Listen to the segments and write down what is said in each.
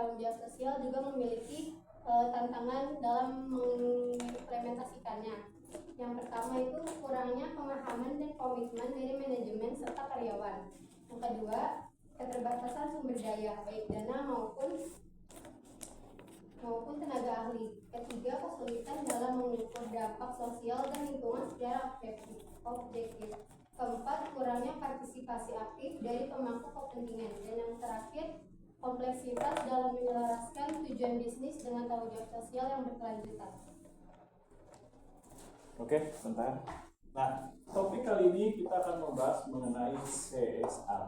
tanggung jawab sosial juga memiliki tantangan dalam mengimplementasikannya. Yang pertama itu kurangnya pemahaman dan komitmen dari manajemen serta karyawan. Yang kedua, keterbatasan sumber daya baik dana maupun tenaga ahli. Ketiga, kesulitan dalam mengukur dampak sosial dan lingkungan secara objektif. Keempat, kurangnya partisipasi aktif dari pemangku kepentingan. Dan yang terakhir, kompleksitas dalam menyelaraskan tujuan bisnis dengan tanggung jawab sosial yang berkelanjutan. Oke, bentar. Nah, topik kali ini kita akan membahas mengenai CSR.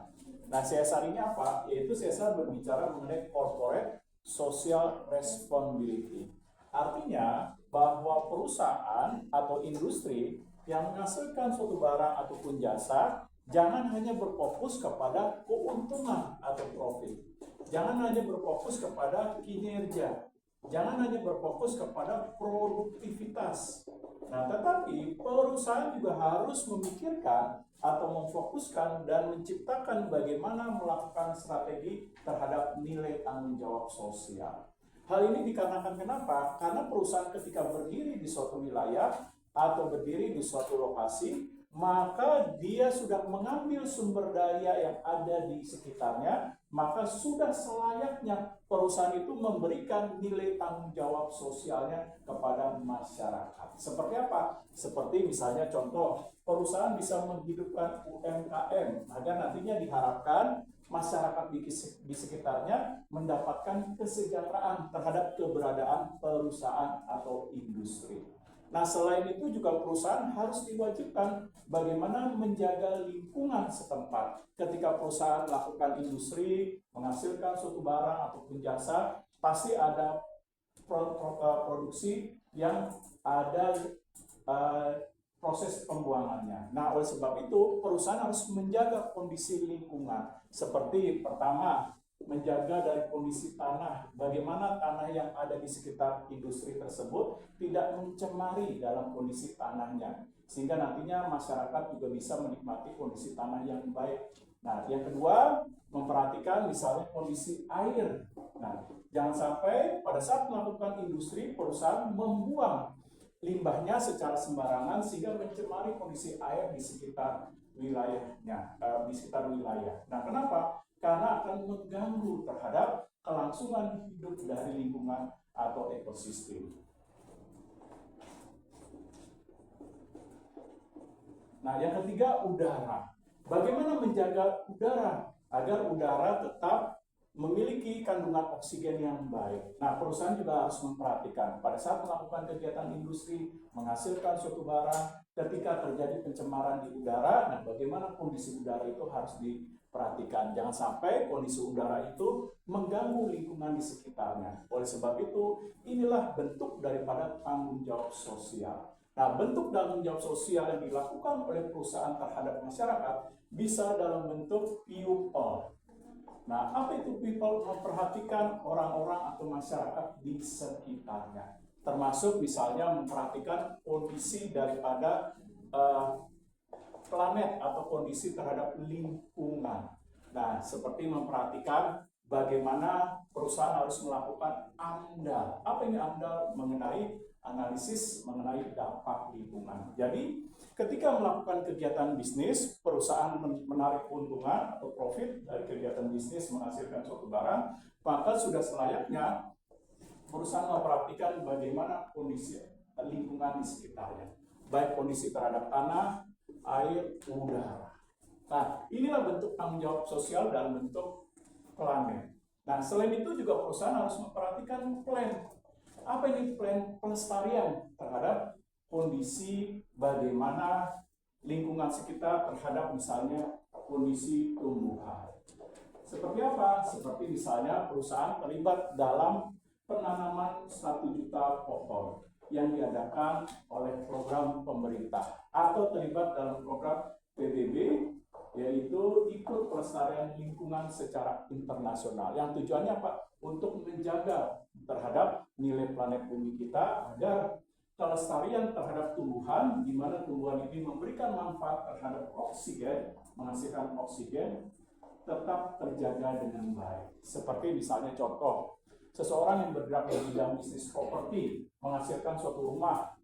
Nah, CSR ini apa? Yaitu CSR berbicara mengenai corporate social responsibility. Artinya bahwa perusahaan atau industri yang menghasilkan suatu barang ataupun jasa jangan hanya berfokus kepada keuntungan atau profit. Jangan hanya berfokus kepada kinerja. Jangan hanya berfokus kepada produktivitas. Nah, tetapi perusahaan juga harus memikirkan atau memfokuskan dan menciptakan bagaimana melakukan strategi terhadap nilai tanggung jawab sosial. Hal ini dikarenakan kenapa? Karena perusahaan ketika berdiri di suatu wilayah atau berdiri di suatu lokasi, maka dia sudah mengambil sumber daya yang ada di sekitarnya, maka sudah selayaknya perusahaan itu memberikan nilai tanggung jawab sosialnya kepada masyarakat. Seperti apa? Seperti misalnya contoh, perusahaan bisa menghidupkan UMKM agar nantinya diharapkan masyarakat di sekitarnya mendapatkan kesejahteraan terhadap keberadaan perusahaan atau industri. Nah, selain itu juga perusahaan harus diwajibkan bagaimana menjaga lingkungan setempat. Ketika perusahaan melakukan industri, menghasilkan suatu barang ataupun jasa, pasti ada produksi yang ada proses pembuangannya. Nah, oleh sebab itu, perusahaan harus menjaga kondisi lingkungan. Seperti pertama, menjaga dari kondisi tanah, bagaimana tanah yang ada di sekitar industri tersebut tidak mencemari dalam kondisi tanahnya, sehingga nantinya masyarakat juga bisa menikmati kondisi tanah yang baik. Nah, yang kedua, memperhatikan misalnya kondisi air. Nah, jangan sampai pada saat melakukan industri, perusahaan membuang limbahnya secara sembarangan sehingga mencemari kondisi air di sekitar wilayahnya, Nah, kenapa? Karena akan mengganggu terhadap kelangsungan hidup dari lingkungan atau ekosistem. Nah, yang ketiga, udara. Bagaimana menjaga udara agar udara tetap memiliki kandungan oksigen yang baik. Nah, perusahaan juga harus memperhatikan pada saat melakukan kegiatan industri, menghasilkan suatu barang, ketika terjadi pencemaran di udara, nah bagaimana kondisi udara itu harus diperhatikan. Jangan sampai kondisi udara itu mengganggu lingkungan di sekitarnya. Oleh sebab itu, inilah bentuk daripada tanggung jawab sosial. Nah, bentuk tanggung jawab sosial yang dilakukan oleh perusahaan terhadap masyarakat bisa dalam bentuk people. Nah, apa itu people? Memperhatikan orang-orang atau masyarakat di sekitarnya. Termasuk misalnya memperhatikan kondisi daripada planet atau kondisi terhadap lingkungan. Nah, seperti memperhatikan bagaimana perusahaan harus melakukan AMDAL. Apa ini AMDAL? Mengenai analisis mengenai dampak lingkungan. Jadi, ketika melakukan kegiatan bisnis, perusahaan menarik keuntungan atau profit dari kegiatan bisnis menghasilkan suatu barang, maka sudah selayaknya perusahaan memperhatikan bagaimana kondisi lingkungan di sekitarnya, baik kondisi terhadap tanah, air, udara. Nah, inilah bentuk tanggung jawab sosial dalam bentuk planet. Nah, selain itu juga perusahaan harus memperhatikan plan. Apa ini plan? Pelestarian terhadap kondisi bagaimana lingkungan sekitar terhadap misalnya kondisi tumbuhan. Seperti apa? Seperti misalnya perusahaan terlibat dalam penanaman 1 juta pohon yang diadakan oleh program pemerintah atau terlibat dalam program PBB, yaitu ikut pelestarian lingkungan secara internasional. Yang tujuannya apa? Untuk menjaga terhadap nilai planet bumi kita agar kelestarian terhadap tumbuhan, di mana tumbuhan ini memberikan manfaat terhadap oksigen, menghasilkan oksigen, tetap terjaga dengan baik. Seperti misalnya contoh, seseorang yang bergerak di bidang bisnis properti, menghasilkan suatu rumah,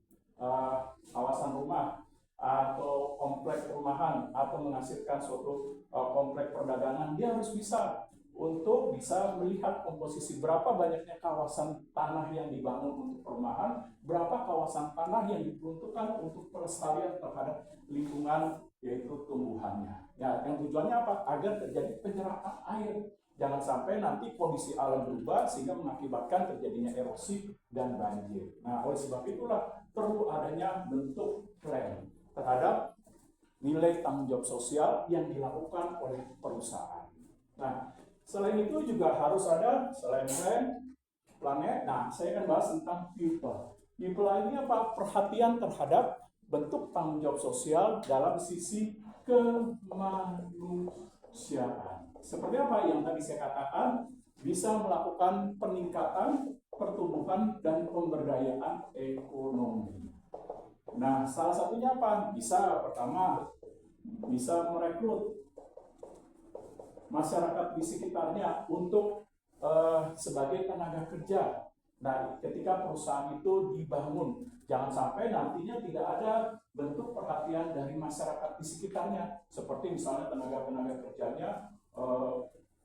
kawasan rumah, atau komplek perumahan, atau menghasilkan suatu komplek perdagangan, dia harus bisa untuk bisa melihat komposisi berapa banyaknya kawasan tanah yang dibangun untuk perumahan, berapa kawasan tanah yang diperuntukkan untuk pelestarian terhadap lingkungan, yaitu tumbuhannya. Ya, yang tujuannya apa? Agar terjadi penyerapan air. Jangan sampai nanti kondisi alam berubah sehingga mengakibatkan terjadinya erosi dan banjir. Nah, oleh sebab itulah perlu adanya bentuk plan terhadap nilai tanggung jawab sosial yang dilakukan oleh perusahaan. Nah, selain itu juga harus ada selain planet. Nah, saya akan bahas tentang people. People ini apa? Perhatian terhadap bentuk tanggung jawab sosial dalam sisi kemanusiaan. Seperti apa yang tadi saya katakan, bisa melakukan peningkatan pertumbuhan dan pemberdayaan ekonomi. Nah, salah satunya apa? Pertama, bisa merekrut masyarakat di sekitarnya untuk sebagai tenaga kerja. Nah, ketika perusahaan itu dibangun, jangan sampai nantinya tidak ada bentuk perhatian dari masyarakat di sekitarnya, seperti misalnya tenaga kerjanya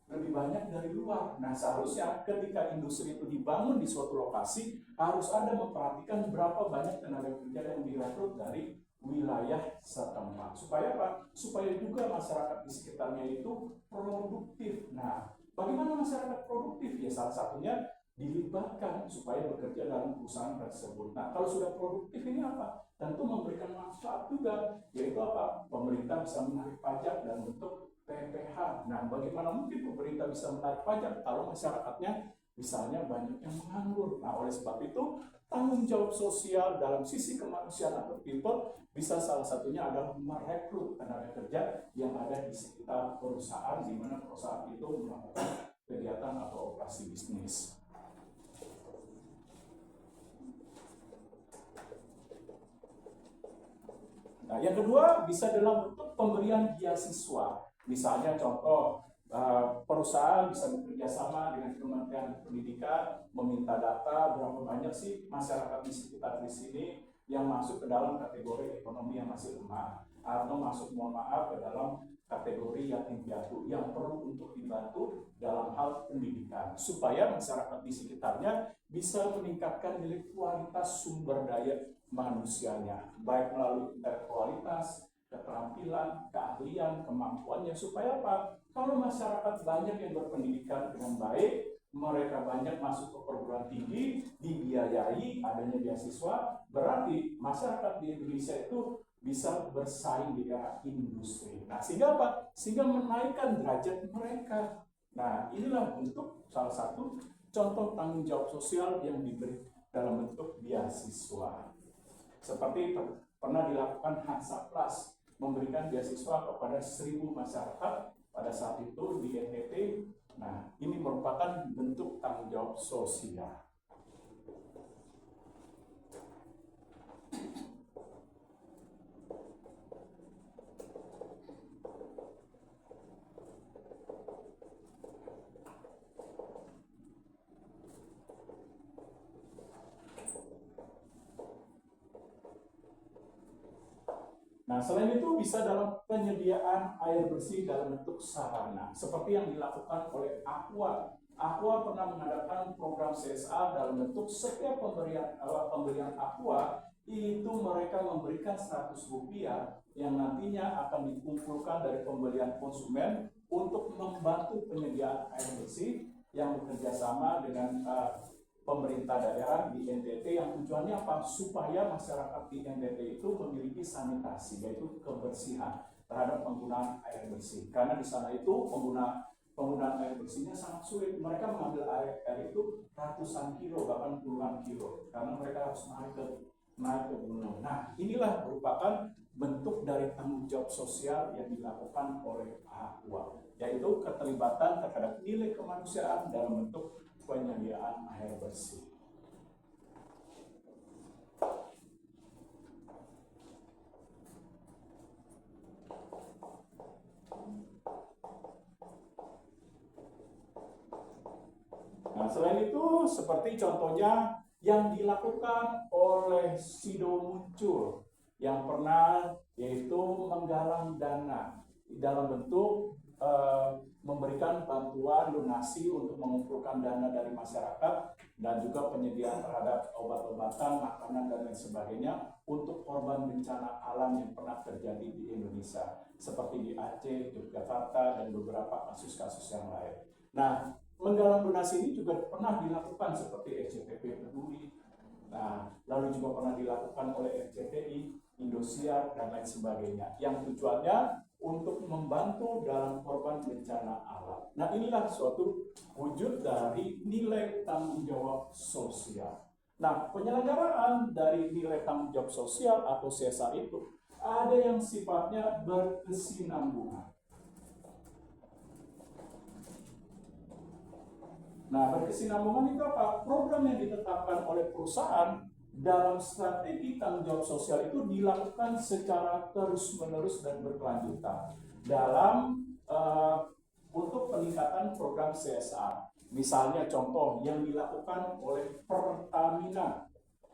lebih banyak dari luar. Nah, seharusnya ketika industri itu dibangun di suatu lokasi, harus ada memperhatikan berapa banyak tenaga kerja yang direkrut dari wilayah setempat. Supaya apa? Supaya juga masyarakat di sekitarnya itu produktif. Nah, bagaimana masyarakat produktif? Ya, salah satunya dilibatkan supaya bekerja dalam perusahaan tersebut. Nah, kalau sudah produktif ini apa? Tentu memberikan manfaat juga, yaitu apa? Pemerintah bisa menarik pajak dalam bentuk PPH. Nah, bagaimana mungkin pemerintah bisa menarik pajak kalau masyarakatnya misalnya banyak yang menganggur? Nah, oleh sebab itu, tanggung jawab sosial dalam sisi kemanusiaan atau people bisa salah satunya adalah merekrut tenaga kerja yang ada di sekitar perusahaan, di mana perusahaan itu melakukan kegiatan atau operasi bisnis. Nah, yang kedua bisa dalam bentuk pemberian beasiswa. Misalnya contoh, perusahaan bisa bekerja sama dengan Kementerian Pendidikan, meminta data berapa banyak sih masyarakat di sekitar di sini yang masuk ke dalam kategori ekonomi yang masih lemah, atau masuk, mohon maaf, ke dalam kategori yatim piatu yang perlu untuk dibantu dalam hal pendidikan, supaya masyarakat di sekitarnya bisa meningkatkan nilai kualitas sumber daya manusianya, baik melalui intelektualitas, keterampilan, keahlian, kemampuannya, supaya apa? Kalau masyarakat banyak yang berpendidikan dengan baik, mereka banyak masuk ke perguruan tinggi, dibiayai, adanya beasiswa, berarti masyarakat di Indonesia itu bisa bersaing di era industri. Nah, sehingga apa? Sehingga menaikkan derajat mereka. Nah, inilah bentuk salah satu contoh tanggung jawab sosial yang diberi dalam bentuk beasiswa. Seperti pernah dilakukan Hansaplas, memberikan beasiswa kepada 1.000 masyarakat pada saat itu di NTT. Nah, ini merupakan bentuk tanggung jawab sosial. Nah, selain itu bisa dalam penyediaan air bersih dalam bentuk sarana, seperti yang dilakukan oleh Aqua. Aqua pernah mengadakan program CSR dalam bentuk setiap pemberian Aqua itu mereka memberikan 100 rupiah yang nantinya akan dikumpulkan dari pembelian konsumen untuk membantu penyediaan air bersih yang bekerja sama dengan pemerintah daerah di NTT, yang tujuannya apa? Supaya masyarakat di NTT itu memiliki sanitasi, yaitu kebersihan terhadap penggunaan air bersih. Karena di sana itu penggunaan air bersihnya sangat sulit. Mereka mengambil air itu ratusan kilo, bahkan puluhan kilo, karena mereka harus naik ke gunung. Nah, inilah merupakan bentuk dari tanggung jawab sosial yang dilakukan oleh Aqua, yaitu keterlibatan terhadap nilai kemanusiaan dalam bentuk penyediaan air bersih. Nah, Nah, selain itu seperti contohnya yang dilakukan oleh Sido Muncul yang pernah yaitu menggalang dana dalam bentuk memberikan bantuan donasi untuk mengumpulkan dana dari masyarakat dan juga penyediaan terhadap obat-obatan, makanan dan lain sebagainya untuk korban bencana alam yang pernah terjadi di Indonesia seperti di Aceh, Yogyakarta dan beberapa kasus-kasus yang lain. Nah, menggalang donasi ini juga pernah dilakukan seperti RCTP Peduli. Nah, lalu juga pernah dilakukan oleh RCTI, Indosiar dan lain sebagainya. Yang tujuannya untuk membantu dalam korban bencana alam. Nah, inilah suatu wujud dari nilai tanggung jawab sosial. Nah, penyelenggaraan dari nilai tanggung jawab sosial atau CSR itu ada yang sifatnya berkesinambungan. Nah, berkesinambungan itu apa? Program yang ditetapkan oleh perusahaan dalam strategi tanggung jawab sosial itu dilakukan secara terus-menerus dan berkelanjutan dalam untuk peningkatan program CSR. Misalnya contoh yang dilakukan oleh Pertamina,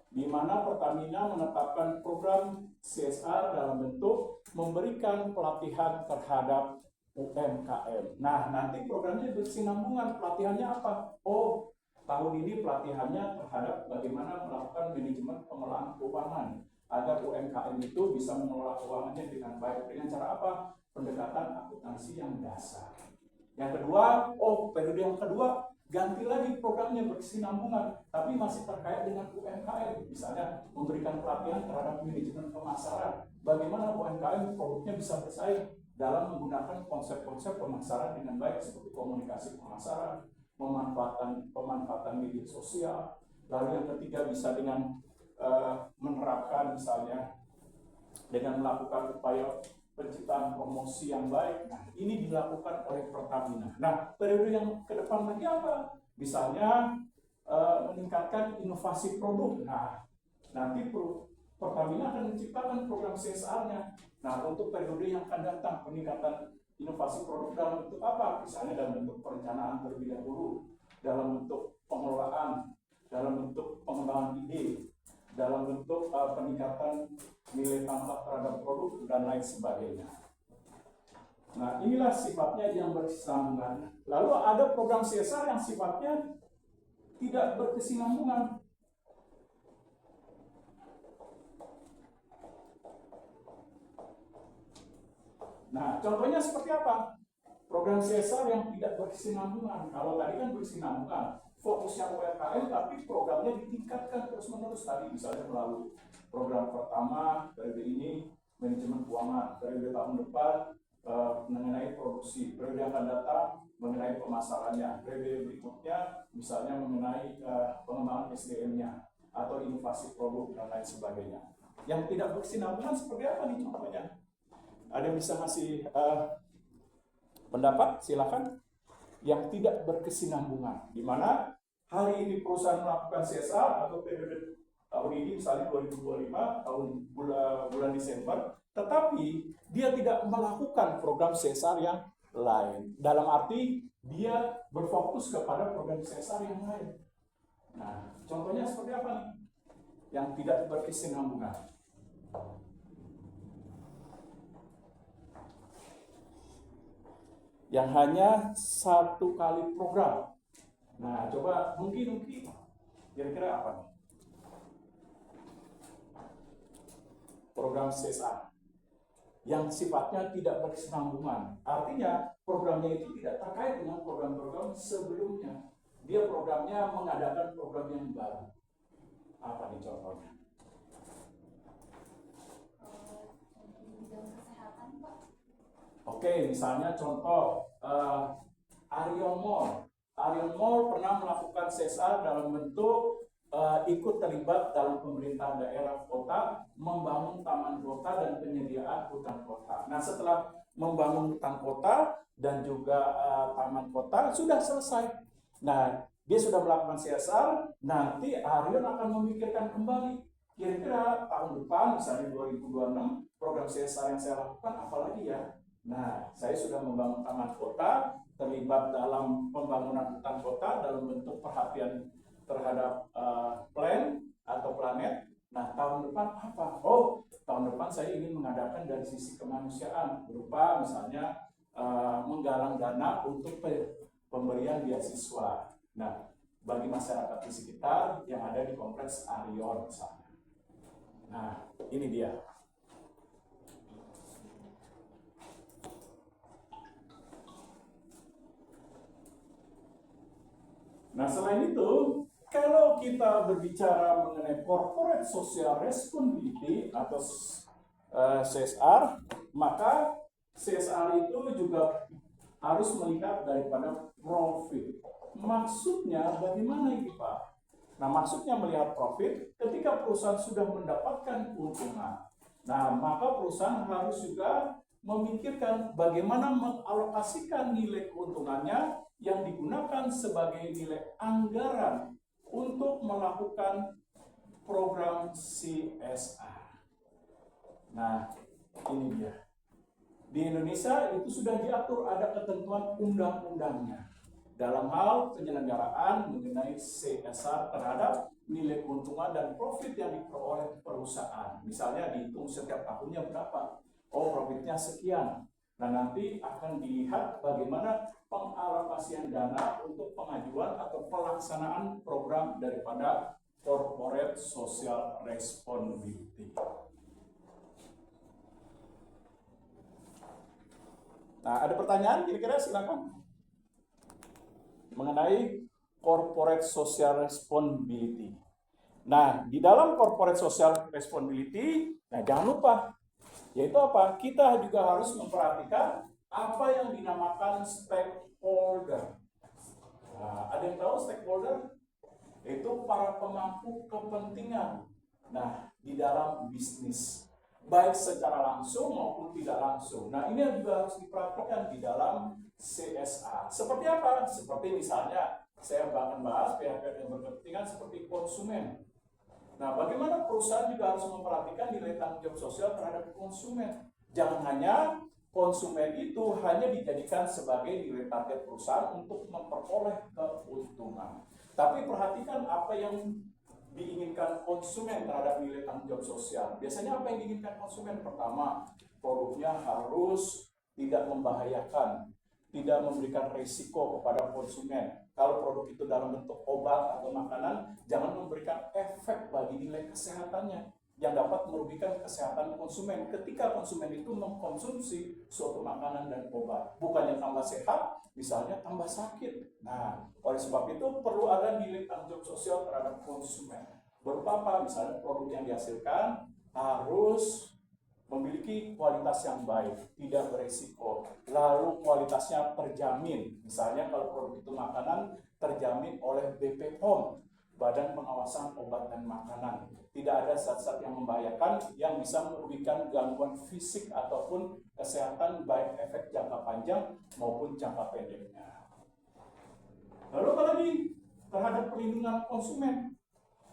di mana Pertamina menetapkan program CSR dalam bentuk memberikan pelatihan terhadap UMKM. Nah, nanti programnya berkesinambungan. Pelatihannya apa? Oh, tahun ini pelatihannya terhadap bagaimana melakukan manajemen pengelolaan keuangan agar UMKM itu bisa mengelola keuangannya dengan baik. Dengan cara apa? Pendekatan akuntansi yang dasar. Yang kedua, periode yang kedua, ganti lagi programnya berkesinambungan, tapi masih terkait dengan UMKM. Misalnya, memberikan pelatihan terhadap manajemen pemasaran. Bagaimana UMKM produknya bisa bersaing dalam menggunakan konsep-konsep pemasaran dengan baik seperti komunikasi pemasaran, pemanfaatan media sosial. Lalu yang ketiga bisa dengan menerapkan misalnya dengan melakukan upaya penciptaan promosi yang baik. Nah, ini dilakukan oleh Pertamina. Nah, periode yang ke depan lagi apa? Misalnya meningkatkan inovasi produk. Nah, nanti Pertamina akan menciptakan program CSR-nya. Nah, untuk periode yang akan datang, peningkatan inovasi produk dalam bentuk apa? Misalnya dalam bentuk perencanaan terlebih dahulu, dalam bentuk pengelolaan, dalam bentuk pengembangan ide, dalam bentuk peningkatan nilai tambah terhadap produk dan lain sebagainya. Nah, inilah sifatnya yang berkesinambungan. Lalu ada program CSR yang sifatnya tidak berkesinambungan. Nah, contohnya seperti apa? Program CSR yang tidak berkesinambungan. Kalau tadi kan berkesinambungan, fokusnya UMKM, tapi programnya ditingkatkan terus-menerus. Tadi misalnya melalui program pertama, periode ini manajemen keuangan, periode tahun depan mengenai produksi, periode yang akan datang mengenai pemasarannya, periode berikutnya misalnya mengenai pengembangan SDM-nya atau inovasi produk dan lain sebagainya. Yang tidak berkesinambungan seperti apa nih contohnya? Ada yang bisa ngasih pendapat? Silakan. Yang tidak berkesinambungan, di mana hari ini perusahaan melakukan CSR atau periode tahun ini misalnya 2025 tahun bulan Desember, tetapi dia tidak melakukan program CSR yang lain. Dalam arti dia berfokus kepada program CSR yang lain. Nah, contohnya seperti apa nih? Yang tidak berkesinambungan. Yang hanya satu kali program. Nah, coba mungkin kira-kira apa nih? Program CSR yang sifatnya tidak berkesinambungan. Artinya programnya itu tidak terkait dengan program-program sebelumnya. Dia programnya mengadakan program yang baru. Apa nih contohnya? Oke, misalnya contoh Arion Mall. Arion Mall pernah melakukan CSR dalam bentuk ikut terlibat dalam pemerintahan daerah kota, membangun taman kota dan penyediaan hutan kota. Nah, setelah membangun hutan kota dan juga taman kota sudah selesai. Nah, dia sudah melakukan CSR, nanti Arion akan memikirkan kembali. Kira-kira tahun depan, misalnya 2026, program CSR yang saya lakukan apalagi ya? Nah, saya sudah membangun taman kota, terlibat dalam pembangunan hutan kota dalam bentuk perhatian terhadap plan atau planet. Nah, tahun depan apa? Oh, tahun depan saya ingin mengadakan dari sisi kemanusiaan berupa misalnya menggalang dana untuk pemberian beasiswa. Nah, bagi masyarakat di sekitar yang ada di kompleks Arion misalnya. Nah, ini dia. Nah, selain itu, kalau kita berbicara mengenai corporate social responsibility atau CSR, maka CSR itu juga harus melihat daripada profit. Maksudnya bagaimana ini Pak? Nah, maksudnya melihat profit ketika perusahaan sudah mendapatkan keuntungan. Nah, maka perusahaan harus juga memikirkan bagaimana mengalokasikan nilai keuntungannya yang digunakan sebagai nilai anggaran untuk melakukan program CSR. Nah, ini dia. Di Indonesia itu sudah diatur, ada ketentuan undang-undangnya dalam hal penyelenggaraan mengenai CSR terhadap nilai keuntungan dan profit yang diperoleh perusahaan. Misalnya dihitung setiap tahunnya berapa. Oh, profitnya sekian. Nah, nanti akan dilihat bagaimana pengalokasian dana untuk pengajuan atau pelaksanaan program daripada corporate social responsibility. Nah, ada pertanyaan kira-kira silakan mengenai corporate social responsibility. Nah, di dalam corporate social responsibility, nah jangan lupa, yaitu apa? Kita juga harus memperhatikan apa yang dinamakan stakeholder. Nah, ada yang tahu stakeholder? Itu para pemangku kepentingan. Nah, di dalam bisnis, baik secara langsung maupun tidak langsung. Nah, ini juga harus diperhatikan di dalam CSR. Seperti apa? Seperti misalnya, saya akan bahas pihak-pihak yang berkepentingan seperti konsumen. Nah, bagaimana perusahaan juga harus memperhatikan nilai tanggung jawab sosial terhadap konsumen. Jangan hanya konsumen itu hanya dijadikan sebagai nilai target perusahaan untuk memperoleh keuntungan. Tapi perhatikan apa yang diinginkan konsumen terhadap nilai tanggung jawab sosial. Biasanya apa yang diinginkan konsumen? Pertama, produknya harus tidak membahayakan, tidak memberikan risiko kepada konsumen. Kalau produk itu dalam bentuk obat atau makanan, jangan memberikan efek bagi nilai kesehatannya yang dapat merugikan kesehatan konsumen ketika konsumen itu mengkonsumsi suatu makanan dan obat. Bukannya tambah sehat, misalnya tambah sakit. Nah, oleh sebab itu perlu ada nilai tanggung jawab sosial terhadap konsumen. Berupa apa? Misalnya produk yang dihasilkan harus memiliki kualitas yang baik, tidak beresiko, lalu kualitasnya terjamin. Misalnya kalau produk itu makanan terjamin oleh BPOM, Badan Pengawasan Obat dan Makanan. Tidak ada zat-zat yang membahayakan yang bisa merugikan gangguan fisik ataupun kesehatan baik efek jangka panjang maupun jangka pendeknya. Lalu apa lagi? Terhadap perlindungan konsumen.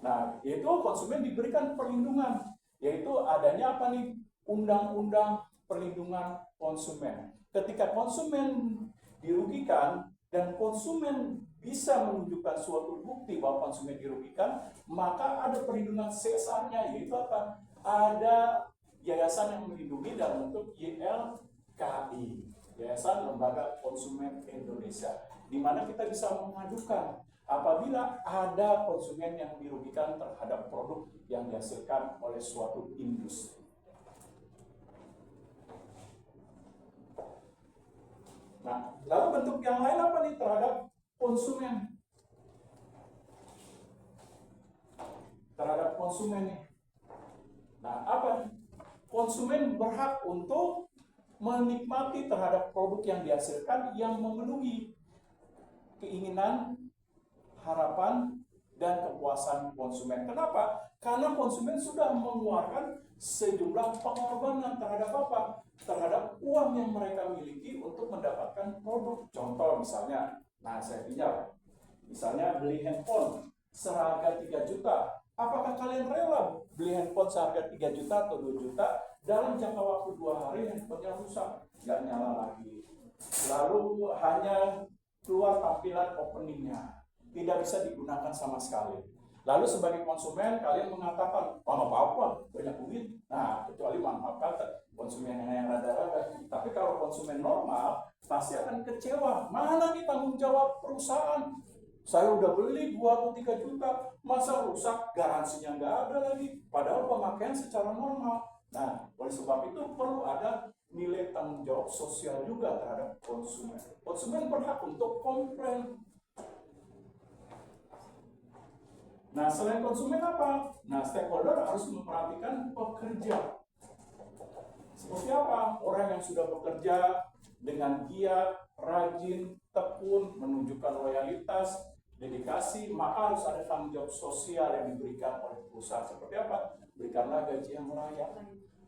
Nah, yaitu konsumen diberikan perlindungan, yaitu adanya apa nih? Undang-undang perlindungan konsumen. Ketika konsumen dirugikan dan konsumen bisa menunjukkan suatu bukti bahwa konsumen dirugikan, maka ada perlindungan CSR-nya, yaitu apa? Ada yayasan yang melindungi dalam bentuk YLKI, Yayasan Lembaga Konsumen Indonesia, di mana kita bisa mengadukan apabila ada konsumen yang dirugikan terhadap produk yang dihasilkan oleh suatu industri. Nah, lalu bentuk yang lain apa nih terhadap konsumen? Terhadap konsumen nih. Nah, apa? Konsumen berhak untuk menikmati terhadap produk yang dihasilkan yang memenuhi keinginan, harapan, dan kepuasan konsumen. Kenapa? Karena konsumen sudah mengeluarkan sejumlah pengorbanan terhadap apa? Terhadap uang yang mereka miliki untuk mendapatkan produk. Contoh misalnya, nah saya pinjam, misalnya beli handphone seharga 3 juta. Apakah kalian rela beli handphone seharga 3 juta atau 2 juta dalam jangka waktu 2 hari handphonenya rusak, nggak nyala lagi, lalu hanya keluar tampilan openingnya, tidak bisa digunakan sama sekali. Lalu sebagai konsumen kalian mengatakan, oh nggak apa-apa, banyak duit. Nah, kecuali maaf kata konsumen yang rada-rada. Tapi kalau konsumen normal pasti akan kecewa. Mana nih tanggung jawab perusahaan? Saya udah beli 2 atau 3 juta, masa rusak, garansinya nggak ada lagi. Padahal pemakaian secara normal. Nah, oleh sebab itu perlu ada nilai tanggung jawab sosial juga terhadap konsumen. Konsumen berhak untuk komplain. Nah, selain konsumen apa? Nah, stakeholder harus memperhatikan pekerja. Seperti apa? Orang yang sudah bekerja dengan giat, rajin, tekun, menunjukkan loyalitas, dedikasi, maka harus ada tanggung jawab sosial yang diberikan oleh perusahaan. Seperti apa? Berikanlah gaji yang layak,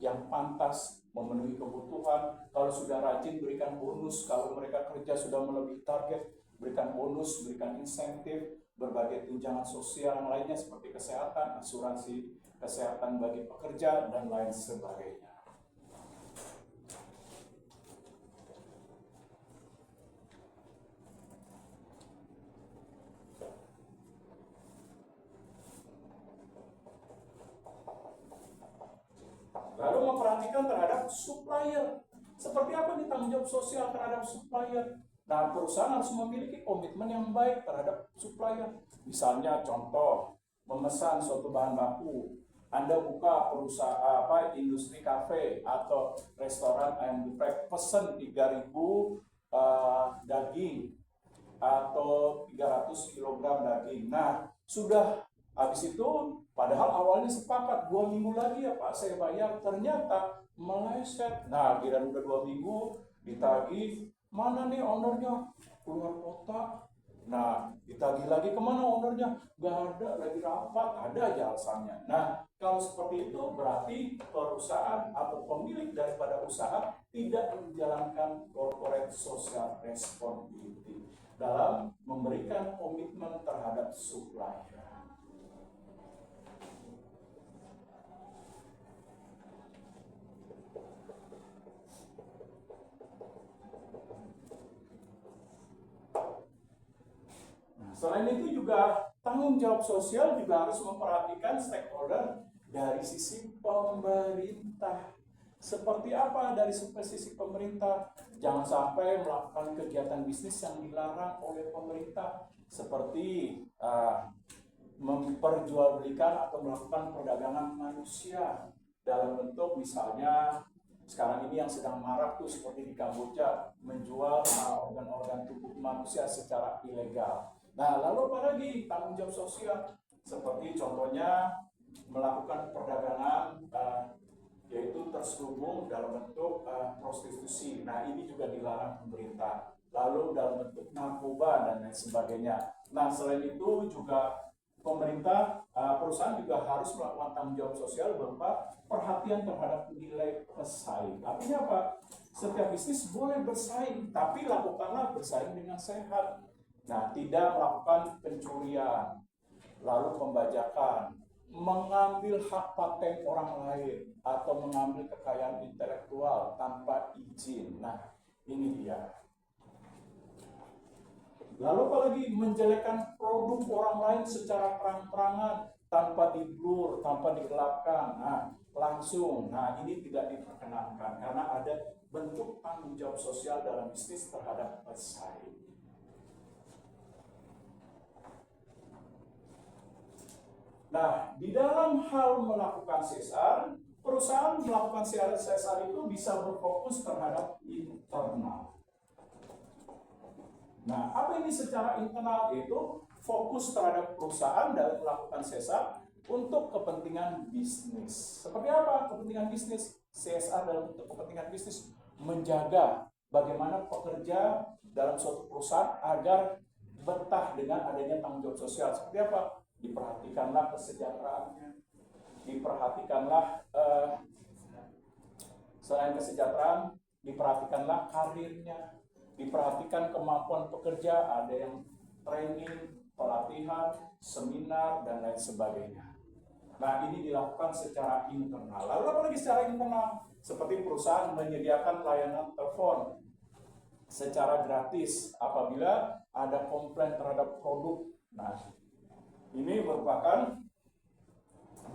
yang pantas, memenuhi kebutuhan. Kalau sudah rajin, berikan bonus. Kalau mereka kerja sudah melebihi target, berikan bonus, berikan insentif, berbagai tunjangan sosial yang lainnya seperti kesehatan, asuransi kesehatan bagi pekerja, dan lain sebagainya. Lalu memperhatikan terhadap supplier. Seperti apa nih tanggung jawab sosial terhadap supplier? Nah, perusahaan harus memiliki komitmen yang baik terhadap supplier. Misalnya contoh, memesan suatu bahan baku. Anda buka perusahaan industri kafe atau restoran ayam geprek, pesen 3.000 daging atau 300 kg daging. Nah, sudah habis itu, padahal awalnya sepakat 2 minggu lagi ya Pak saya bayar, ternyata meleset. Nah, kira udah 2 minggu ditagih, mana nih ownernya? Keluar kota. Nah, ditagih lagi, kemana ownernya? Gak ada, lagi rapat, ada aja alasannya. Nah, kalau seperti itu berarti perusahaan atau pemilik daripada usaha tidak menjalankan corporate social responsibility dalam memberikan komitmen terhadap supplier. Selain itu juga tanggung jawab sosial juga harus memperhatikan stakeholder dari sisi pemerintah. Seperti apa dari sisi pemerintah? Jangan sampai melakukan kegiatan bisnis yang dilarang oleh pemerintah, seperti memperjualbelikan atau melakukan perdagangan manusia dalam bentuk misalnya sekarang ini yang sedang marak tuh seperti di Kamboja, menjual organ-organ tubuh manusia secara ilegal. Nah, lalu apa lagi tanggung jawab sosial? Seperti contohnya melakukan perdagangan yaitu terselubung dalam bentuk prostitusi. Nah, ini juga dilarang pemerintah. Lalu dalam bentuk narkoba dan lain sebagainya. Nah, selain itu juga pemerintah, perusahaan juga harus melakukan tanggung jawab sosial berupa perhatian terhadap nilai pesaing. Artinya apa? Setiap bisnis boleh bersaing, tapi lakukanlah bersaing dengan sehat. Nah, tidak melakukan pencurian, lalu pembajakan, mengambil hak paten orang lain, atau mengambil kekayaan intelektual tanpa izin. Nah, ini dia. Lalu apalagi menjelekkan produk orang lain secara terang-terangan, tanpa di-blur, tanpa digelapkan. Nah, langsung. Nah, ini tidak diperkenankan karena ada bentuk tanggung jawab sosial dalam bisnis terhadap pesaing. Nah, di dalam hal melakukan CSR, perusahaan melakukan CSR itu bisa berfokus terhadap internal. Nah, apa ini secara internal? Yaitu fokus terhadap perusahaan dalam melakukan CSR untuk kepentingan bisnis. Seperti apa kepentingan bisnis? CSR dalam untuk kepentingan bisnis menjaga bagaimana pekerja dalam suatu perusahaan agar betah dengan adanya tanggung jawab sosial. Seperti apa? Diperhatikanlah kesejahteraannya, diperhatikanlah selain kesejahteraan, diperhatikanlah karirnya, diperhatikan kemampuan pekerja, ada yang training, pelatihan, seminar, dan lain sebagainya. Nah, ini dilakukan secara internal. Lalu apa lagi secara internal? Seperti perusahaan menyediakan layanan telepon secara gratis apabila ada komplain terhadap produk. Nah, ini merupakan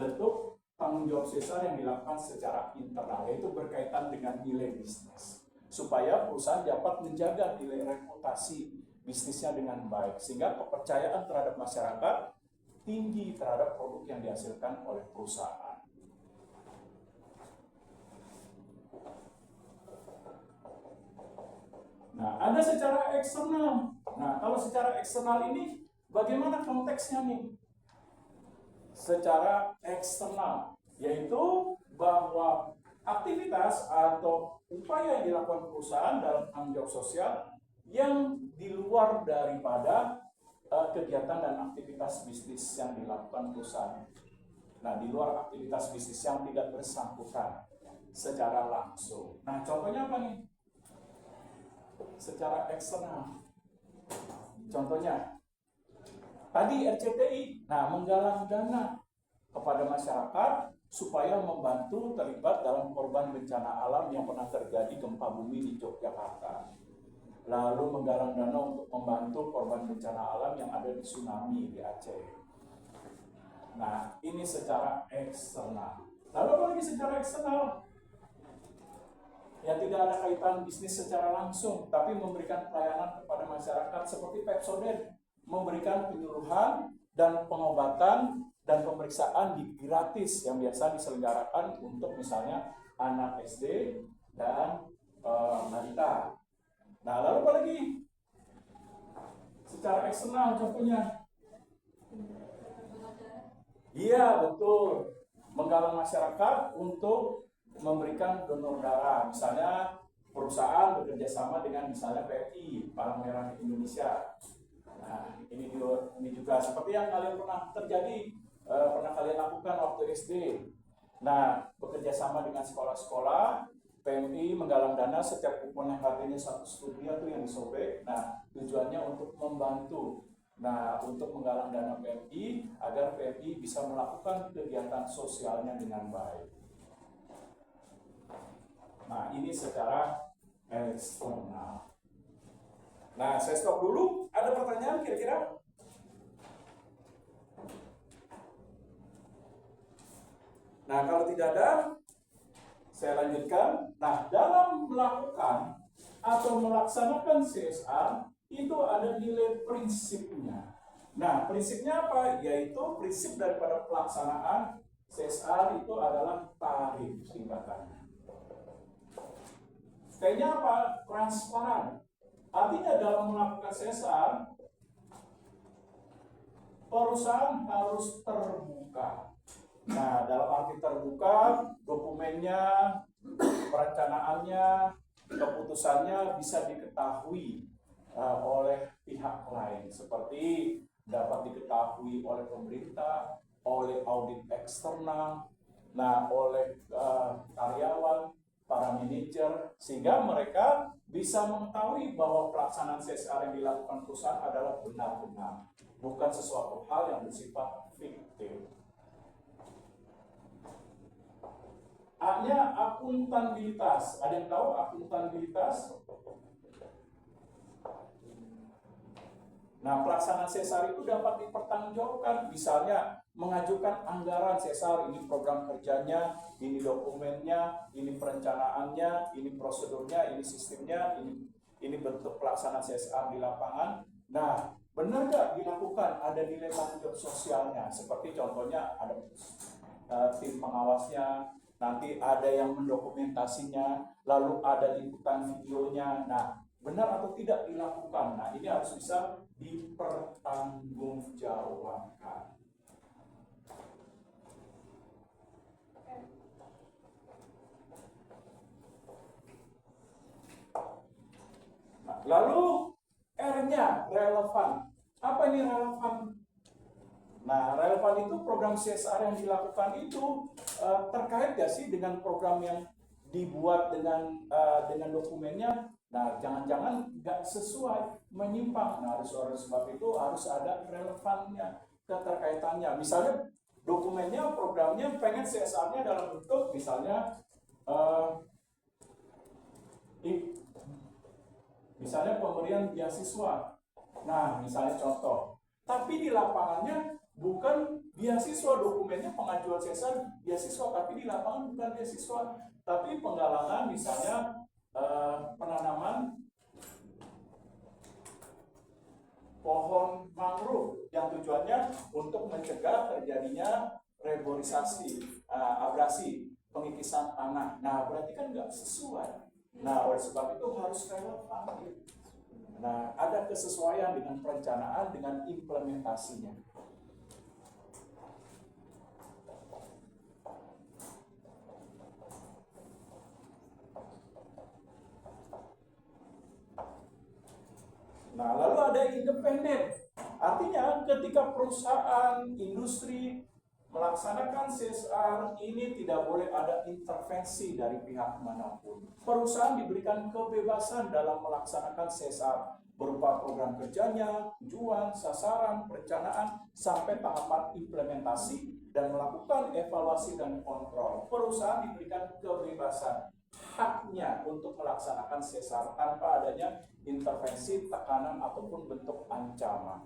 bentuk tanggung jawab CSR yang dilakukan secara internal, yaitu berkaitan dengan nilai bisnis, supaya perusahaan dapat menjaga nilai reputasi bisnisnya dengan baik, sehingga kepercayaan terhadap masyarakat tinggi terhadap produk yang dihasilkan oleh perusahaan. Nah, ada secara eksternal. Nah, kalau secara eksternal ini bagaimana konteksnya nih? Secara eksternal, yaitu bahwa aktivitas atau upaya yang dilakukan perusahaan dalam tanggung jawab sosial yang di luar daripada kegiatan dan aktivitas bisnis yang dilakukan perusahaan. Nah, di luar aktivitas bisnis yang tidak bersangkutan secara langsung. Nah, contohnya apa nih? Secara eksternal. Contohnya, tadi RCTI, nah menggalang dana kepada masyarakat supaya membantu terlibat dalam korban bencana alam yang pernah terjadi gempa bumi di Yogyakarta. Lalu menggalang dana untuk membantu korban bencana alam yang ada di tsunami di Aceh. Nah, ini secara eksternal. Lalu apa lagi secara eksternal? Ya, tidak ada kaitan bisnis secara langsung, tapi memberikan pelayanan kepada masyarakat seperti Pepsodent, memberikan penyuluhan dan pengobatan dan pemeriksaan gratis yang biasa diselenggarakan untuk misalnya anak SD dan balita. Nah, lalu apa lagi? Secara eksternal contohnya. Iya, betul. Menggalang masyarakat untuk memberikan donor darah, misalnya perusahaan bekerja sama dengan misalnya PMI, Palang Merah Indonesia. Nah, ini juga seperti yang kalian pernah kalian lakukan waktu SD. Nah, bekerja sama dengan sekolah-sekolah, PMI menggalang dana setiap kupon yang harganya 100 rupiah tuh yang disobek. Nah, tujuannya untuk membantu. Nah, untuk menggalang dana PMI agar PMI bisa melakukan kegiatan sosialnya dengan baik. Nah, ini secara eksternal. Nah, saya stop dulu. Ada pertanyaan kira-kira? Nah, kalau tidak ada, saya lanjutkan. Nah, dalam melakukan atau melaksanakan CSR, itu ada nilai prinsipnya. Nah, prinsipnya apa? Yaitu prinsip daripada pelaksanaan CSR itu adalah tarif singkatannya. Kayaknya apa? Transparan. Artinya dalam melakukan CSR, perusahaan harus terbuka. Nah, dalam arti terbuka, dokumennya, perencanaannya, keputusannya bisa diketahui oleh pihak lain, seperti dapat diketahui oleh pemerintah, oleh audit eksternal, nah oleh karyawan, para manajer, sehingga mereka bisa mengetahui bahwa pelaksanaan CSR yang dilakukan perusahaan adalah benar-benar, bukan sesuatu hal yang bersifat fiktif. A-nya akuntabilitas. Ada yang tahu akuntabilitas? Nah, pelaksanaan CSR itu dapat dipertanggungjawabkan, misalnya mengajukan anggaran CSR, ini program kerjanya, ini dokumennya, ini perencanaannya, ini prosedurnya, ini sistemnya, ini bentuk pelaksanaan CSR di lapangan. Nah, benar nggak dilakukan? Ada nilai tanggung jawab sosialnya, seperti contohnya ada tim pengawasnya, nanti ada yang mendokumentasinya, lalu ada liputan videonya. Nah, benar atau tidak dilakukan? Nah, ini harus bisa dipertanggungjawabkan. Nah, lalu R-nya relevan. Apa ini relevan? Nah, relevan itu program CSR yang dilakukan itu terkait gak sih dengan program yang dibuat dengan dokumennya? Nah, jangan-jangan nggak sesuai, menyimpang. Nah, oleh sebab itu harus ada relevannya, keterkaitannya. Misalnya dokumennya, programnya pengen CSR-nya dalam bentuk misalnya Misalnya pemberian beasiswa. Nah, misalnya contoh. Tapi di lapangannya bukan beasiswa, dokumennya pengajuan sesar beasiswa, tapi di lapangan bukan beasiswa, tapi penggalangan misalnya penanaman pohon mangrove yang tujuannya untuk mencegah terjadinya reboisasi, abrasi, pengikisan tanah. Nah, berarti kan nggak sesuai. Nah, oleh sebab itu harus relevan. Nah, ada kesesuaian dengan perencanaan, dengan implementasinya. Nah, lalu ada independen. Artinya ketika perusahaan, industri melaksanakan CSR ini tidak boleh ada intervensi dari pihak manapun. Perusahaan diberikan kebebasan dalam melaksanakan CSR berupa program kerjanya, tujuan, sasaran, perencanaan, sampai tahapan implementasi dan melakukan evaluasi dan kontrol. Perusahaan diberikan kebebasan haknya untuk melaksanakan CSR tanpa adanya intervensi, tekanan, ataupun bentuk ancaman.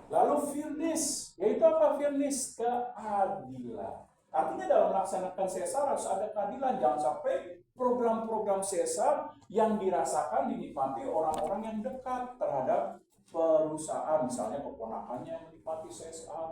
Lalu fairness, yaitu apa fairness? Keadilan. Artinya dalam melaksanakan CSR harus ada keadilan. Jangan sampai program-program CSR yang dirasakan dinikmati orang-orang yang dekat terhadap perusahaan. Misalnya keponakannya yang menikmati CSR,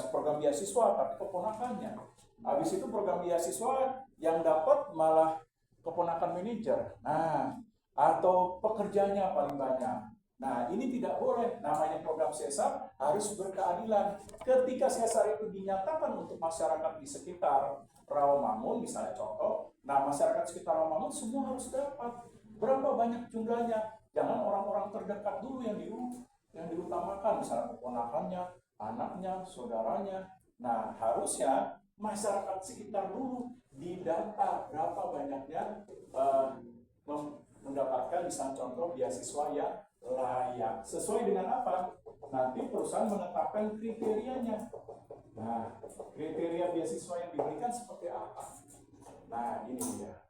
program beasiswa tapi keponakannya. Habis itu program beasiswa yang dapat malah keponakan manajer. Nah, atau pekerjanya paling banyak. Nah, ini tidak boleh. Namanya program CSR harus berkeadilan. Ketika CSR itu dinyatakan untuk masyarakat di sekitar Rawamangun, misalnya contoh, nah masyarakat sekitar Rawamangun semua harus dapat. Berapa banyak jumlahnya? Jangan orang-orang terdekat dulu yang diutamakan, misalnya keponakannya, anaknya, saudaranya. Nah, harusnya masyarakat sekitar dulu didata berapa banyaknya mendapatkan misalnya contoh beasiswa yang layak. Sesuai dengan apa? Nanti perusahaan menetapkan kriterianya. Nah, kriteria beasiswa yang diberikan seperti apa? Nah, ini dia.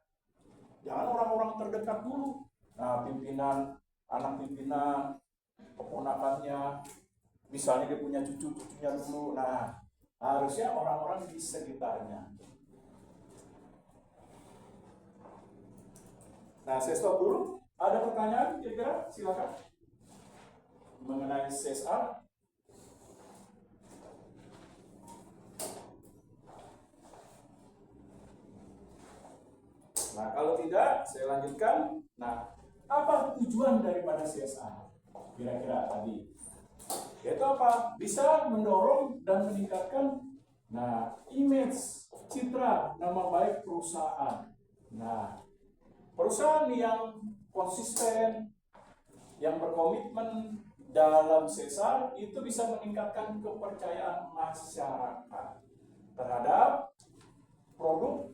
Jangan orang-orang terdekat dulu. Nah, pimpinan, anak pimpinan, keponakannya, misalnya dia punya cucu-cucunya dulu. Nah, harusnya orang-orang di sekitarnya. Nah, saya stop dulu. Ada pertanyaan kira-kira? Silakan. Mengenai CSR. Nah, kalau tidak, saya lanjutkan. Nah, apa tujuan daripada CSR? Kira-kira tadi. Yaitu apa? Bisa mendorong dan meningkatkan image, citra, nama baik perusahaan. Nah, perusahaan yang konsisten, yang berkomitmen dalam CSR itu bisa meningkatkan kepercayaan masyarakat terhadap produk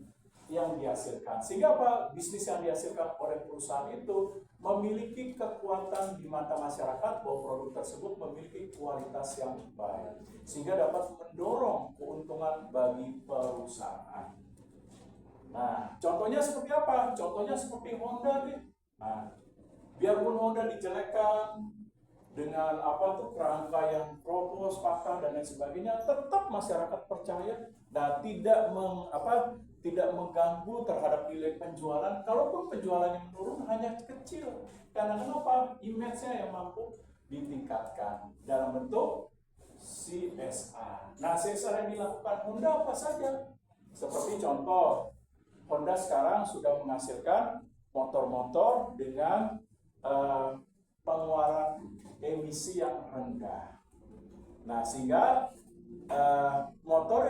yang dihasilkan. Sehingga apa? Bisnis yang dihasilkan oleh perusahaan itu memiliki kekuatan di mata masyarakat bahwa produk tersebut memiliki kualitas yang baik. Sehingga dapat mendorong keuntungan bagi perusahaan. Nah, contohnya seperti apa? Contohnya seperti Honda nih. Nah, biarpun Honda dijelekkan dengan kerangka yang kropos, patah dan lain sebagainya, tetap masyarakat percaya dan tidak mengganggu terhadap nilai penjualan. Kalaupun penjualannya menurun hanya kecil. Karena kenapa? Image-nya yang mampu ditingkatkan dalam bentuk CSR. Nah, CSR yang dilakukan Honda apa saja? Seperti contoh, Honda sekarang sudah menghasilkan motor-motor dengan pengeluaran emisi yang rendah. Nah, sehingga motor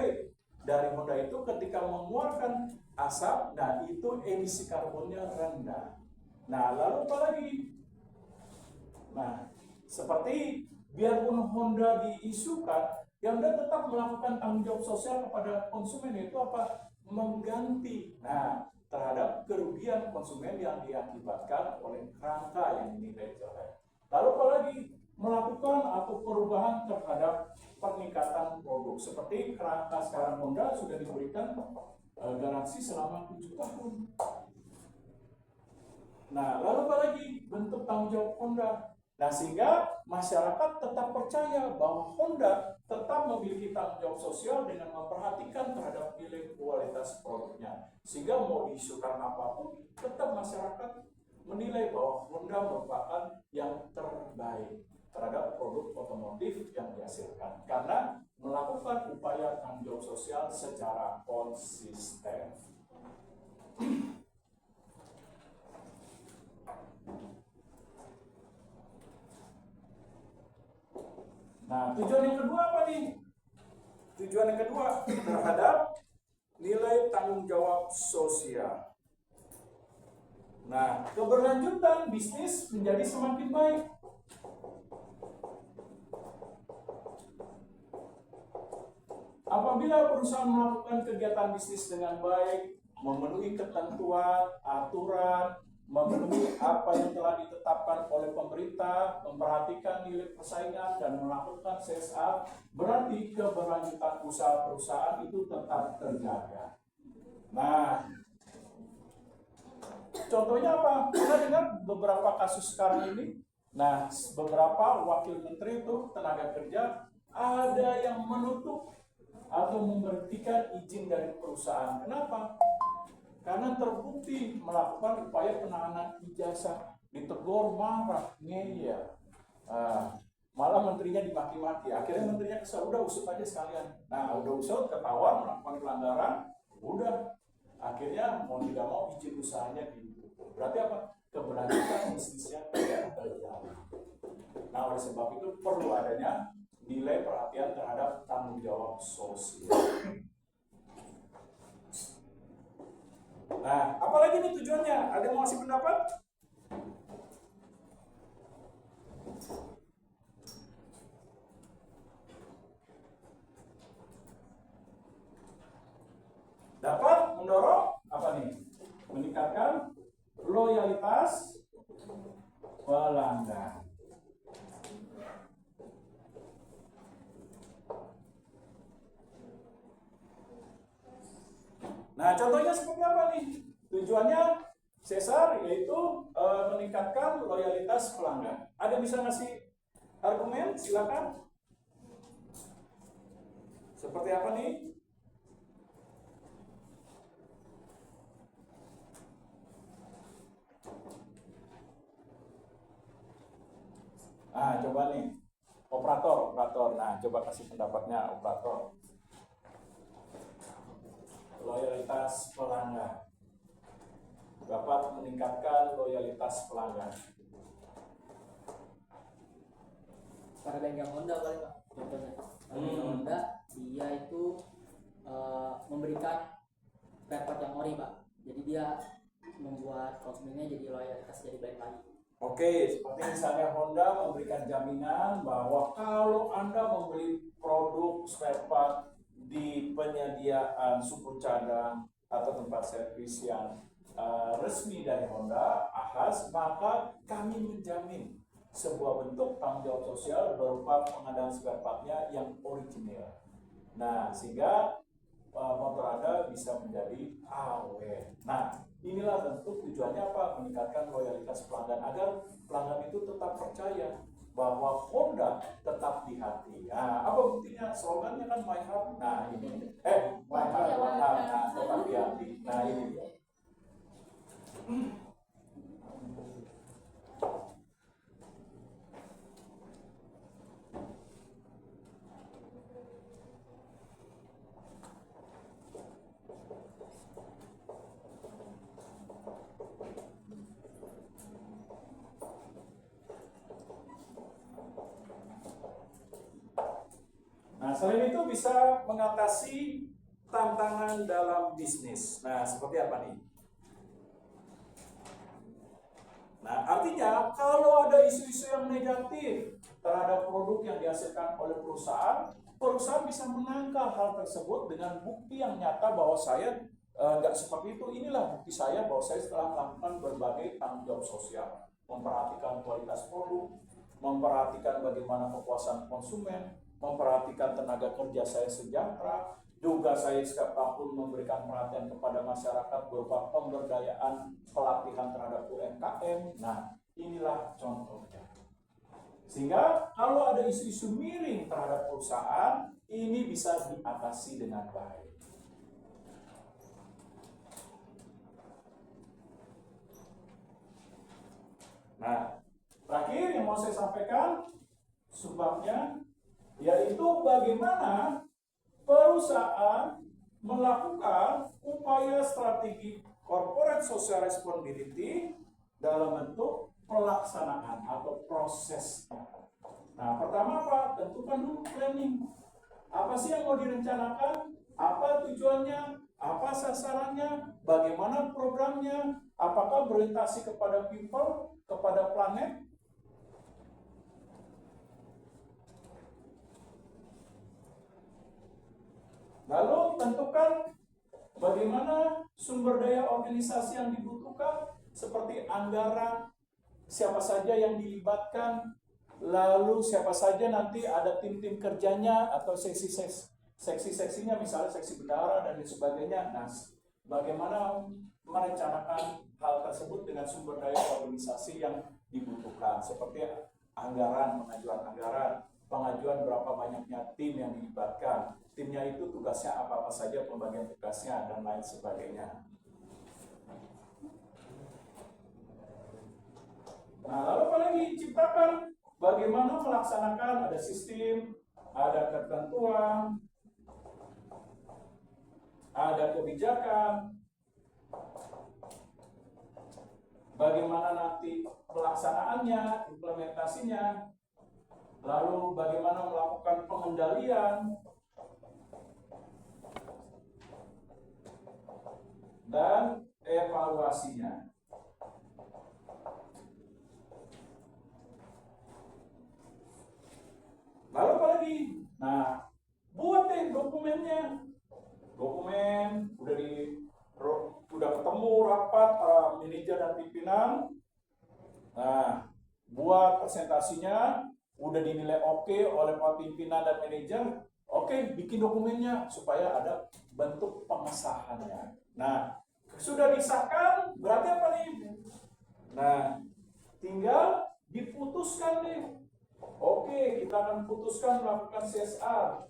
dari Honda itu ketika mengeluarkan asap, nah itu emisi karbonnya rendah. Nah, lalu apa lagi? Nah, seperti biarpun Honda diisukan, Honda tetap melakukan tanggung jawab sosial kepada konsumen, yaitu apa? Mengganti. Nah, terhadap kerugian konsumen yang diakibatkan oleh kerangka yang dinilai jelek. Lalu apalagi melakukan atau perubahan terhadap peningkatan produk. Seperti kerangka sekarang Honda sudah diberikan garansi selama 7 tahun. Nah, lalu apalagi bentuk tanggung jawab Honda. Nah, sehingga masyarakat tetap percaya bahwa Honda tetap memiliki tanggung jawab sosial dengan memperhatikan terhadap nilai kualitas produknya. Sehingga mau diisukan apapun, tetap masyarakat menilai bahwa Honda merupakan yang terbaik terhadap produk otomotif yang dihasilkan. Karena melakukan upaya tanggung jawab sosial secara konsisten. Nah, tujuan yang kedua apa nih? Tujuan yang kedua terhadap nilai tanggung jawab sosial. Nah, keberlanjutan bisnis menjadi semakin baik. Apabila perusahaan melakukan kegiatan bisnis dengan baik, memenuhi ketentuan, aturan, memenuhi apa yang telah ditetapkan oleh pemerintah, memperhatikan nilai persaingan, dan melakukan CSR, berarti keberlanjutan usaha perusahaan itu tetap terjaga. Nah, contohnya apa? Kita dengar beberapa kasus sekarang ini. Nah, beberapa wakil menteri itu tenaga kerja ada yang menutup atau memberhentikan izin dari perusahaan. Kenapa? Karena terbukti melakukan upaya penahanan ijazah, ditegur, marah, ngeyel. Malah menterinya dimaki-maki. Akhirnya menterinya kesal, udah usut aja sekalian. Nah, udah usut, ketahuan melakukan pelanggaran, udah. Akhirnya mau tidak mau izin usahanya ditutup. Berarti apa? Keberlanjutan bisnisnya tidak terjadi. Nah, oleh sebab itu perlu adanya nilai perhatian terhadap tanggung jawab sosial. Nah, apalagi nih tujuannya? Ada yang mau ngasih pendapat? Dapat mendorong apa nih? Meningkatkan loyalitas pelanggan. Nah, contohnya seperti apa nih? Tujuannya CSR yaitu meningkatkan loyalitas pelanggan. Ada bisa ngasih argumen? Silakan. Seperti apa nih? Coba nih. Operator. Nah, coba kasih pendapatnya operator. Loyalitas pelanggan dapat meningkatkan loyalitas pelanggan. Pada bengkel Honda paling Pak, contohnya. Bengkel Honda dia itu memberikan spare part yang ori Pak. Jadi dia membuat konsumennya jadi loyalitas jadi baik lagi. Oke, seperti misalnya Honda memberikan jaminan bahwa kalau Anda membeli produk spare part di penyediaan suku cadang atau tempat servis yang resmi dari Honda, AHAS, maka kami menjamin sebuah bentuk tanggung jawab sosial berupa pengadaan spare partnya yang original. Nah, sehingga motor Anda bisa menjadi awet. Nah, inilah bentuk tujuannya apa? Meningkatkan loyalitas pelanggan agar pelanggan itu tetap percaya bahwa Honda tetap di hati. Nah, apa buktinya? Slogannya kan My Heart. Nah, ini. My Heart. Nah, tetap di hati. Nah, ini dia. Nah, selain itu bisa mengatasi tantangan dalam bisnis. Nah, seperti apa nih? Nah, artinya kalau ada isu-isu yang negatif terhadap produk yang dihasilkan oleh perusahaan, perusahaan bisa menangkal hal tersebut dengan bukti yang nyata bahwa saya nggak seperti itu. Inilah bukti saya bahwa saya setelah melakukan berbagai tanggung jawab sosial, memperhatikan kualitas produk, memperhatikan bagaimana kepuasan konsumen, memperhatikan tenaga kerja saya sejahtera, juga saya setiap tahun memberikan perhatian kepada masyarakat berupa pemberdayaan pelatihan terhadap UMKM. Nah, inilah contohnya. Sehingga kalau ada isu-isu miring terhadap perusahaan, ini bisa diatasi dengan baik. Nah, terakhir yang mau saya sampaikan sebabnya, yaitu bagaimana perusahaan melakukan upaya strategi corporate social responsibility dalam bentuk pelaksanaan atau prosesnya. Nah, pertama apa? Tentukan dulu planning. Apa sih yang mau direncanakan? Apa tujuannya? Apa sasarannya? Bagaimana programnya? Apakah berorientasi kepada people, kepada planet? Lalu tentukan bagaimana sumber daya organisasi yang dibutuhkan, seperti anggaran, siapa saja yang dilibatkan, lalu siapa saja nanti ada tim-tim kerjanya atau seksi-seksinya, misalnya seksi bendahara dan sebagainya. Nah, bagaimana merencanakan hal tersebut dengan sumber daya organisasi yang dibutuhkan, seperti anggaran, pengajuan anggaran, pengajuan berapa banyaknya tim yang dilibatkan, timnya itu tugasnya apa-apa saja, pembagian tugasnya, dan lain sebagainya. Nah, lalu apa lagi? Ciptakan bagaimana melaksanakan, ada sistem, ada ketentuan, ada kebijakan, bagaimana nanti pelaksanaannya, implementasinya, lalu bagaimana melakukan pengendalian, dan evaluasinya. Lalu apa lagi? Nah, buat deh dokumennya. Dokumen udah ketemu rapat manajer dan pimpinan. Nah, buat presentasinya udah dinilai oke oleh para pimpinan dan manajer. Oke, bikin dokumennya supaya ada bentuk pengesahannya. Nah, sudah disahkan, berarti apa nih? Nah, tinggal diputuskan nih. Oke, kita akan putuskan melakukan CSR.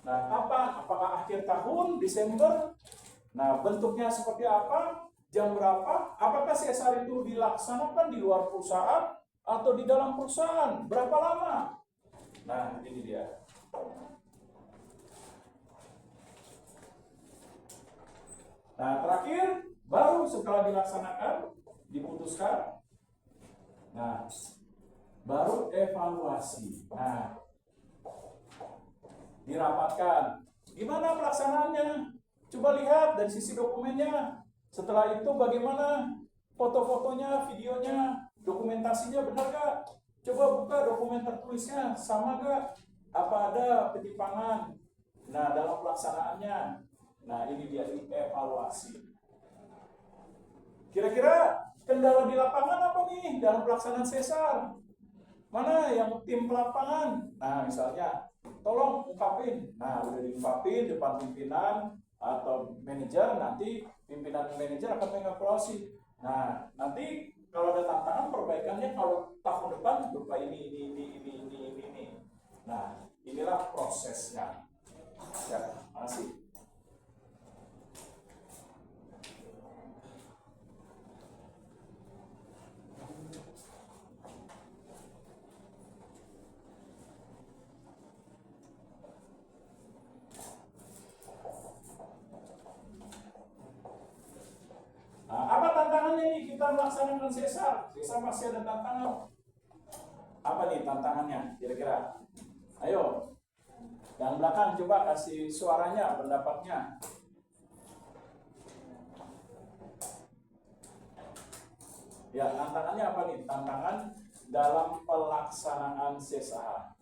Nah, apa? Apakah akhir tahun, Desember? Nah, bentuknya seperti apa? Jam berapa? Apakah CSR itu dilaksanakan di luar perusahaan atau di dalam perusahaan? Berapa lama? Nah, ini dia. Nah, terakhir, baru setelah dilaksanakan, diputuskan, nah, baru evaluasi. Nah, dirapatkan. Gimana pelaksanaannya? Coba lihat dari sisi dokumennya. Setelah itu bagaimana foto-fotonya, videonya, dokumentasinya benar gak? Coba buka dokumen tertulisnya, sama gak? Apa ada penyimpangan? Nah, dalam pelaksanaannya. Nah, ini dia evaluasi. Kira-kira kendala di lapangan apa nih dalam pelaksanaan CSR? Mana yang tim lapangan? Nah, misalnya, tolong ungkapin. Nah, udah diungkapin depan pimpinan atau manajer, nanti pimpinan manajer akan mengevaluasi. Nah, nanti kalau ada tantangan perbaikannya kalau tahun depan berupa ini. Nah, inilah prosesnya. Ya, makasih. Nah, apa tantangannya nih kita melaksanakan CSR? CSR masih ada tantangan. Apa nih tantangannya kira-kira? Ayo, yang belakang coba kasih suaranya, pendapatnya. Ya, tantangannya apa nih? Tantangan dalam pelaksanaan CSR.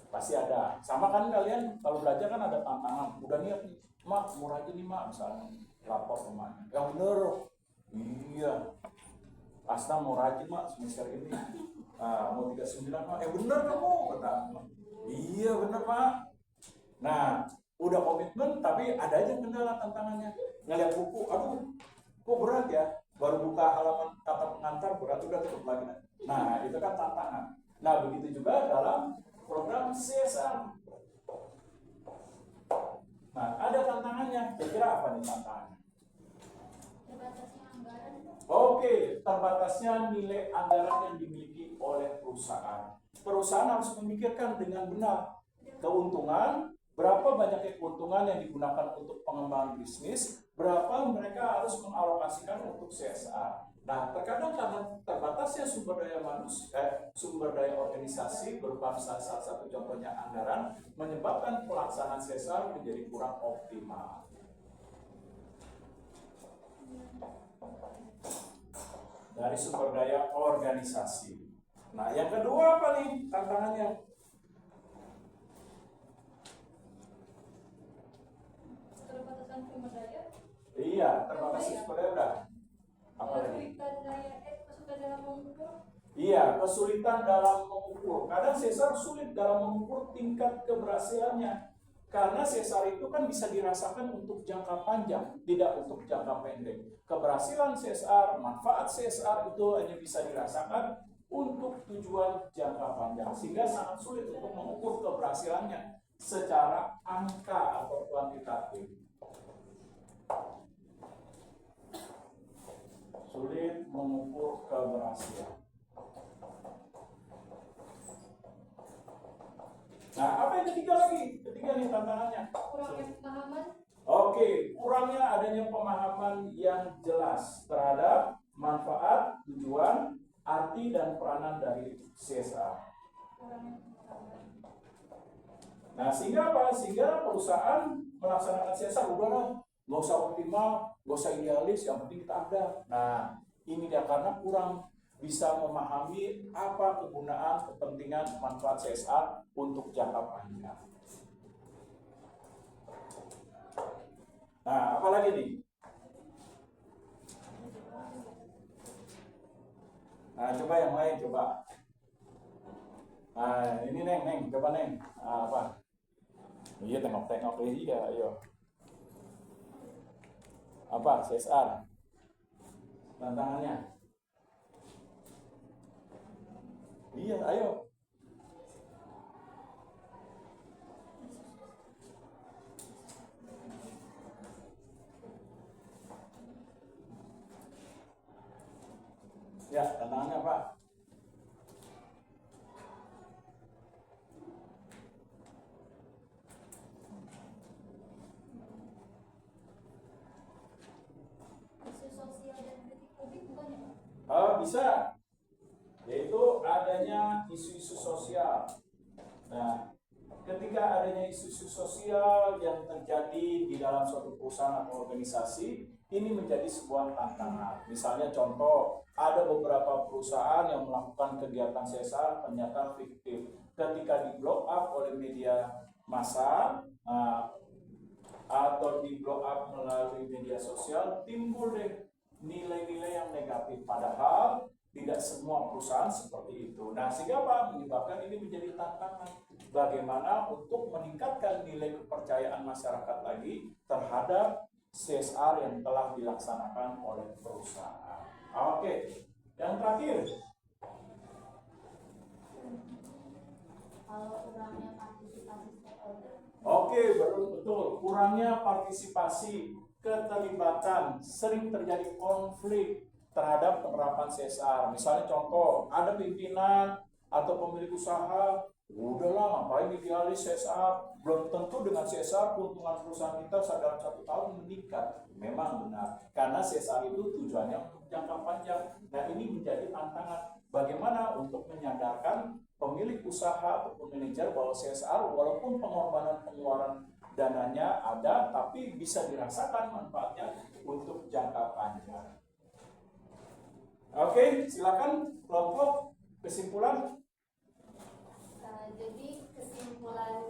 Pasti ada. Sama kan kalian kalau belajar kan ada tantangan. Udah niat nih, Mak, mau rajin nih Mak misalnya. lapor temannya, yang bener. Iya, Asna mau rajin mak semester ini. Mau 39 mak, bener kamu kata. Iya bener pak. Nah, udah komitmen tapi ada aja kendala tantangannya. Ngeliat buku, aduh, kok berat ya? Baru buka halaman kata pengantar berat, udah tutup lagi. Nah, itu kan tantangan. Nah, begitu juga dalam program CSR. Nah, ada tantangannya. Kira-kira apa nih tantangannya? Terbatasnya anggaran. Oke, terbatasnya nilai anggaran yang dimiliki oleh perusahaan. Perusahaan harus memikirkan dengan benar keuntungan, berapa banyaknya keuntungan yang digunakan untuk pengembangan bisnis, berapa mereka harus mengalokasikan untuk CSR. Nah, terkadang karena terbatasnya sumber daya manusia, sumber daya organisasi berupa salah satu contohnya anggaran, menyebabkan pelaksanaan CSR menjadi kurang optimal. Dari sumber daya organisasi. Nah, yang kedua apa nih tantangannya? Keterbatasan sumber daya. Iya, terbatasnya sumber daya udah. Apa lagi? Kesulitan dalam mengukur. Iya, kesulitan dalam mengukur. Kadang CSR sulit dalam mengukur tingkat keberhasilannya. Karena CSR itu kan bisa dirasakan untuk jangka panjang, tidak untuk jangka pendek. Keberhasilan CSR, manfaat CSR itu hanya bisa dirasakan untuk tujuan jangka panjang. Sehingga sangat sulit untuk mengukur keberhasilannya secara angka atau kuantitatif. Sulit mengukur keberhasilan. Nah, apa yang ketiga lagi? Ketiga nih tantangannya. Kurangnya pemahaman. Oke, kurangnya adanya pemahaman yang jelas terhadap manfaat, tujuan, arti, dan peranan dari CSR. Kurangnya pemahaman. Nah, sehingga apa? Sehingga perusahaan melaksanakan CSR, udahlah, nggak usah optimal, nggak usah idealis, yang penting kita ada. Nah, ini dia karena kurang bisa memahami apa kegunaan, kepentingan, manfaat CSR untuk jangka panjang. Nah, apalagi nih? Nah, coba yang lain, coba. Nah, ini Neng, coba Neng. Apa? Iya, tengok-tengok, iya, ayo. Apa? CSR. Tantangannya. Iya, ayo. Ya, tantangannya apa? Isu sosial dan kritik publik bukan ya? Bisa. Yaitu adanya isu-isu sosial. Nah, ketika adanya isu-isu sosial yang terjadi di dalam suatu perusahaan atau organisasi, ini menjadi sebuah tantangan. Misalnya contoh, ada beberapa perusahaan yang melakukan kegiatan CSR ternyata fiktif. Ketika di blow up oleh media massa atau di blow up melalui media sosial, timbul deh nilai-nilai yang negatif. Padahal tidak semua perusahaan seperti itu. Nah, sehingga apa? Menyebabkan ini menjadi tantangan. Bagaimana untuk meningkatkan nilai kepercayaan masyarakat lagi terhadap CSR yang telah dilaksanakan oleh perusahaan. Oke, yang terakhir. Kalau kurangnya partisipasi stakeholder. Oke, betul. Kurangnya partisipasi, keterlibatan, sering terjadi konflik terhadap penerapan CSR. Misalnya contoh, ada pimpinan atau pemilik usaha, udahlah ngapain idealis CSR, belum tentu dengan CSR keuntungan perusahaan kita dalam 1 tahun meningkat. Memang benar, karena CSR itu tujuannya untuk jangka panjang. Nah, ini menjadi tantangan bagaimana untuk menyadarkan pemilik usaha ataupun manajer bahwa CSR walaupun pengorbanan pengeluaran dananya ada, tapi bisa dirasakan manfaatnya untuk jangka panjang. Oke, silakan kelompok kesimpulan. Jadi kesimpulan